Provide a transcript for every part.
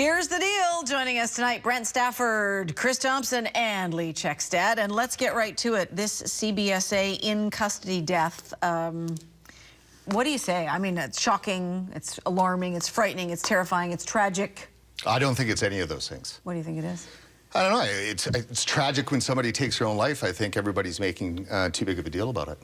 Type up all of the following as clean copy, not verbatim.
Here's the deal. Joining us tonight, Brent Stafford, Chris Thompson, and Leigh Kjekstad. And let's get right to it. This CBSA in custody death. What do you say? I mean, it's shocking, it's alarming, it's frightening, it's terrifying, it's tragic. I don't think it's any of those things. What do you think it is? I don't know. It's tragic when somebody takes their own life. I think everybody's making too big of a deal about it.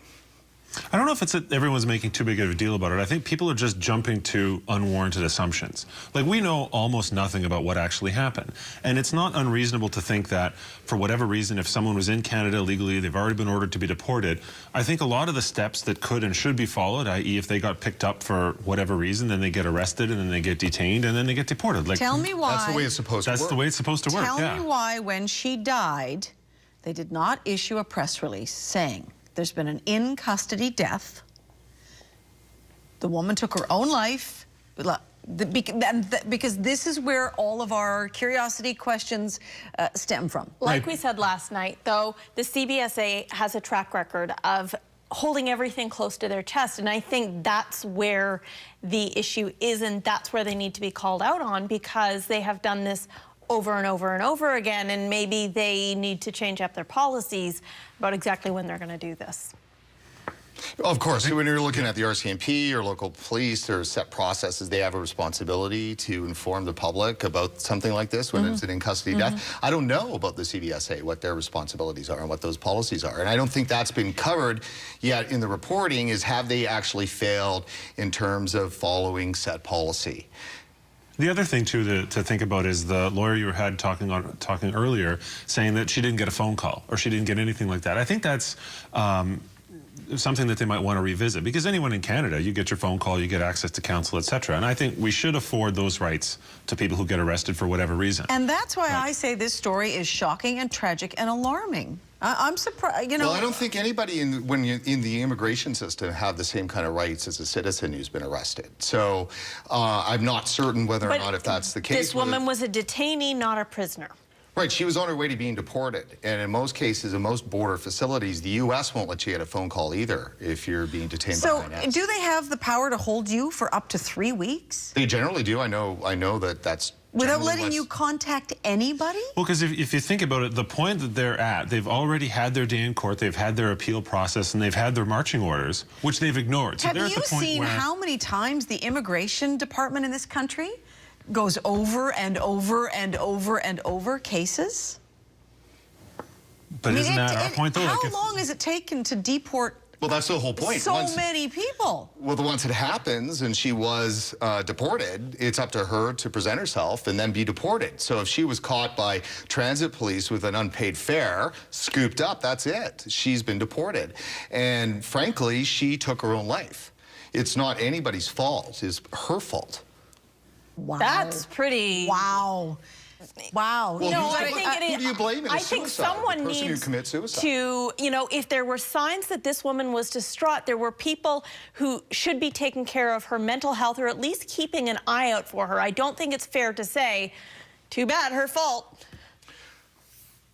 I don't know if it's that everyone's making too big of a deal about it. I think people are just jumping to unwarranted assumptions. Like, we know almost nothing about what actually happened. And it's not unreasonable to think that, for whatever reason, if someone was in Canada illegally, they've already been ordered to be deported. I think a lot of the steps that could and should be followed, i.e. if they got picked up for whatever reason, then they get arrested, and then they get detained, and then they get deported. Like, tell me why. That's the way it's supposed to work. That's the way it's supposed to work, Tell me why, when she died, they did not issue a press release saying, there's been an in-custody death. The woman took her own life. Because this is where all of our curiosity questions stem from. Like we said last night, though, the CBSA has a track record of holding everything close to their chest. And I think that's where the issue is, and that's where they need to be called out on, because they have done this over and over and over again, and maybe they need to change up their policies about exactly when they're going to do this. Of course, when you're looking at the RCMP or local police, there are set processes. They have a responsibility to inform the public about something like this when it's an in-custody death. I don't know about the CBSA, what their responsibilities are and what those policies are. And I don't think that's been covered yet in the reporting, is have they actually failed in terms of following set policy. The other thing, too, to think about is the lawyer you had talking earlier, saying that she didn't get a phone call or she didn't get anything like that. I think that's something that they might want to revisit, because anyone in Canada, you get your phone call, you get access to counsel, etc. And I think we should afford those rights to people who get arrested for whatever reason. And that's why I say this story is shocking and tragic and alarming. I'm surprised, you know. Well, I don't think anybody when you're in the immigration system have the same kind of rights as a citizen who's been arrested. So I'm not certain whether or not if that's the case. This woman was a detainee, not a prisoner. Right, she was on her way to being deported. And in most cases, in most border facilities, the U.S. won't let you get a phone call either if you're being detained behind us. So do they have the power to hold you for up to 3 weeks? They generally do. I know that that's without letting you contact anybody? Well, because if you think about it, the point that they're at, they've already had their day in court, they've had their appeal process, and they've had their marching orders, which they've ignored. So have you seen how many times the immigration department in this country goes over and over and over and over cases? But isn't that our point, though? How long has it taken to deport? Well, that's the whole point. So many people. Well, once it happens and she was deported, it's up to her to present herself and then be deported. So if she was caught by transit police with an unpaid fare, scooped up, that's it. She's been deported. And frankly, she took her own life. It's not anybody's fault. It's her fault. Wow. That's pretty... Wow. Wow. Well, no, I think who do you blame? I think someone needs to, you know, if there were signs that this woman was distraught, there were people who should be taking care of her mental health, or at least keeping an eye out for her. I don't think it's fair to say, too bad, her fault.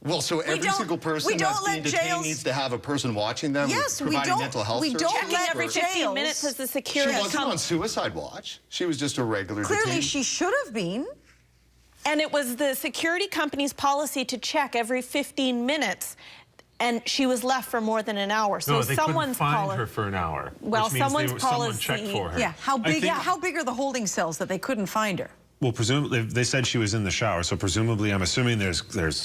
Well, so every single person that's being detained needs to have a person watching them, providing mental health services? We don't let every 15 minutes as the security She wasn't on suicide watch. She was just a regular detainee. Clearly, she should have been. And it was the security company's policy to check every 15 minutes, and she was left for more than an hour. So no, they someone's couldn't find her for an hour. Well, someone checked for her. Yeah, how big are the holding cells that they couldn't find her? Well, presumably, they said she was in the shower, so presumably, I'm assuming there's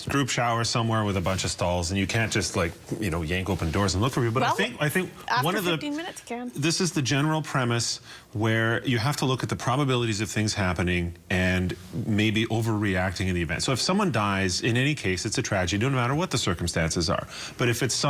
group showers somewhere with a bunch of stalls, and you can't just, like, you know, yank open doors and look for people. But well, I think one of the 15 minutes, Karen. This is the general premise where you have to look at the probabilities of things happening and maybe overreacting in the event. So if someone dies, in any case, it's a tragedy, no matter what the circumstances are. But if it's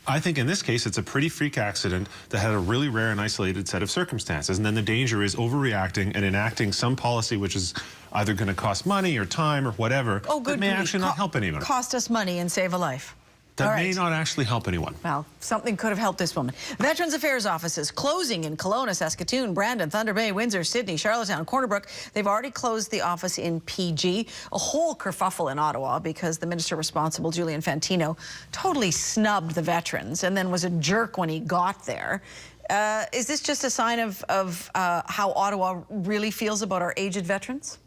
I think in this case, it's a pretty freak accident that had a really rare and isolated set of circumstances. And then the danger is overreacting and enacting some policy which is either going to cost money or time or whatever that may actually not help anyone. Cost us money and save a life. That may not actually help anyone. Well, something could have helped this woman. Veterans Affairs offices closing in Kelowna, Saskatoon, Brandon, Thunder Bay, Windsor, Sydney, Charlottetown, Corner Brook. They've already closed the office in PG. A whole kerfuffle in Ottawa because the minister responsible, Julian Fantino, totally snubbed the veterans and then was a jerk when he got there. Is this just a sign of how Ottawa really feels about our aged veterans?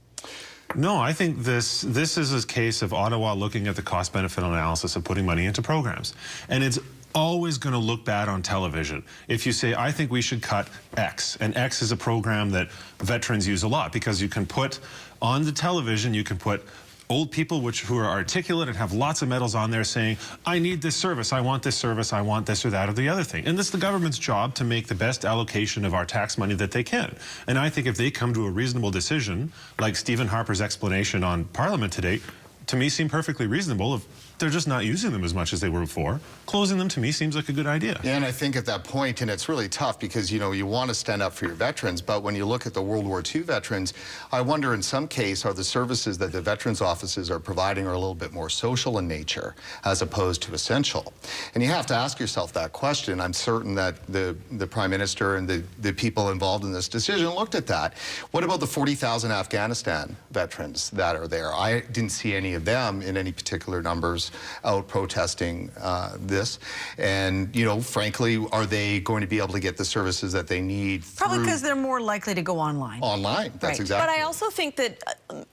No, I think this is a case of Ottawa looking at the cost-benefit analysis of putting money into programs. And it's always going to look bad on television if you say, I think we should cut X. And X is a program that veterans use a lot because you can put on the television, you can put old people who are articulate and have lots of medals on there saying, I need this service, I want this or that or the other thing. And it's the government's job to make the best allocation of our tax money that they can. And I think if they come to a reasonable decision, like Stephen Harper's explanation on Parliament today, to me seemed perfectly reasonable. If they're just not using them as much as they were before, closing them to me seems like a good idea. Yeah, and I think at that point, and it's really tough because, you know, you want to stand up for your veterans, but when you look at the World War II veterans, I wonder in some case, are the services that the veterans offices are providing are a little bit more social in nature as opposed to essential? And you have to ask yourself that question. I'm certain that the Prime Minister and the people involved in this decision looked at that. What about the 40,000 Afghanistan veterans that are there? I didn't see any of them in any particular numbers out protesting this. And, you know, frankly, are they going to be able to get the services that they need? Probably because they're more likely to go online. Online, that's right. exactly. But I also think that,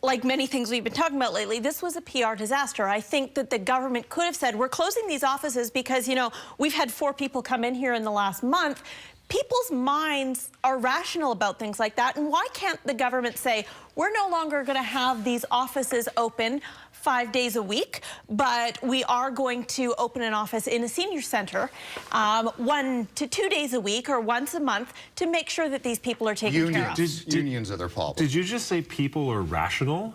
like many things we've been talking about lately, this was a PR disaster. I think that the government could have said, we're closing these offices because, you know, we've had 4 people come in here in the last month. People's minds are rational about things like that. And why can't the government say, we're no longer going to have these offices open 5 days a week, but we are going to open an office in a senior center 1 to 2 days a week or once a month to make sure that these people are taken care of. Unions are their problem. Did you just say people are rational?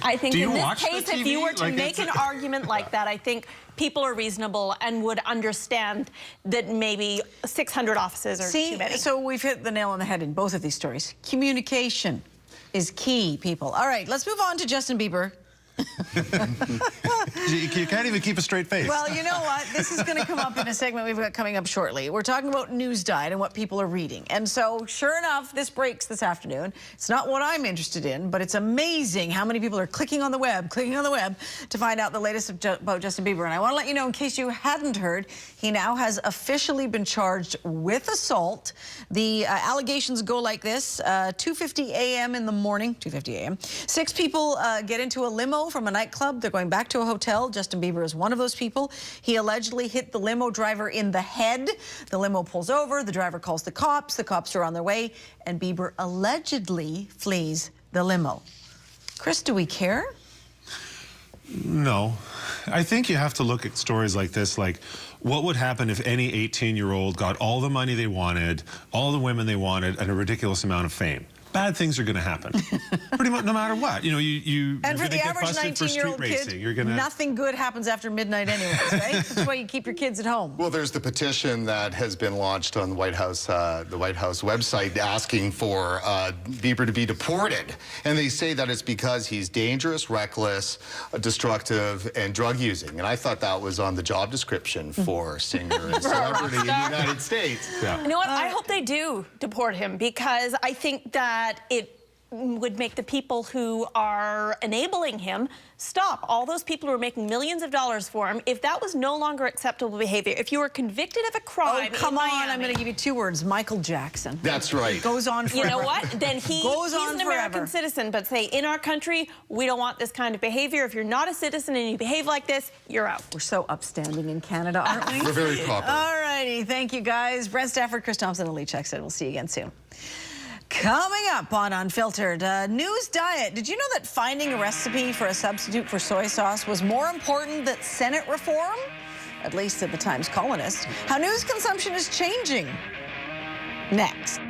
I think in this case, if you were to Like, make an argument like that, I think people are reasonable and would understand that maybe 600 offices are too many. So we've hit the nail on the head in both of these stories. Communication is key, people. All right, let's move on to Justin Bieber. You can't even keep a straight face. Well, you know what? This is going to come up in a segment we've got coming up shortly. We're talking about news diet and what people are reading. And so, sure enough, this breaks this afternoon. It's not what I'm interested in, but it's amazing how many people are clicking on the web to find out the latest about Justin Bieber. And I want to let you know, in case you hadn't heard, he now has officially been charged with assault. The allegations go like this. 2:50 a.m. in the morning, 2:50 a.m. 6 people get into a limo from a nightclub. They're going back to a hotel. Justin Bieber is one of those people. He allegedly hit the limo driver in the head. The limo pulls over. The driver calls the cops. The cops are on their way. And Bieber allegedly flees the limo. Chris, do we care? No. I think you have to look at stories like this, like what would happen if any 18-year-old got all the money they wanted, all the women they wanted, and a ridiculous amount of fame? Bad things are going to happen, pretty much no matter what. You know, and for the average 19-year-old kid, nothing good happens after midnight anyways, right? That's why you keep your kids at home. Well, there's the petition that has been launched on the White House website asking for Bieber to be deported. And they say that it's because he's dangerous, reckless, destructive, and drug using. And I thought that was on the job description for singer and celebrity in the United States. Yeah. You know what? I hope they do deport him because I think that it would make the people who are enabling him stop. All those people who are making millions of dollars for him, if that was no longer acceptable behavior, if you were convicted of a crime come in on, Miami, I'm going to give you 2 words, Michael Jackson. That's right. Goes on forever. you know what? Then he's an American forever. citizen, but say, in our country, we don't want this kind of behavior. If you're not a citizen and you behave like this, you're out. We're so upstanding in Canada, aren't we? We're very proper. All righty. Thank you, guys. Brent Stafford, Chris Thompson, and Leigh Kjekstad. We'll see you again soon. Coming up on Unfiltered, news diet. Did you know that finding a recipe for a substitute for soy sauce was more important than Senate reform? At least at the Times Colonist. How news consumption is changing. Next.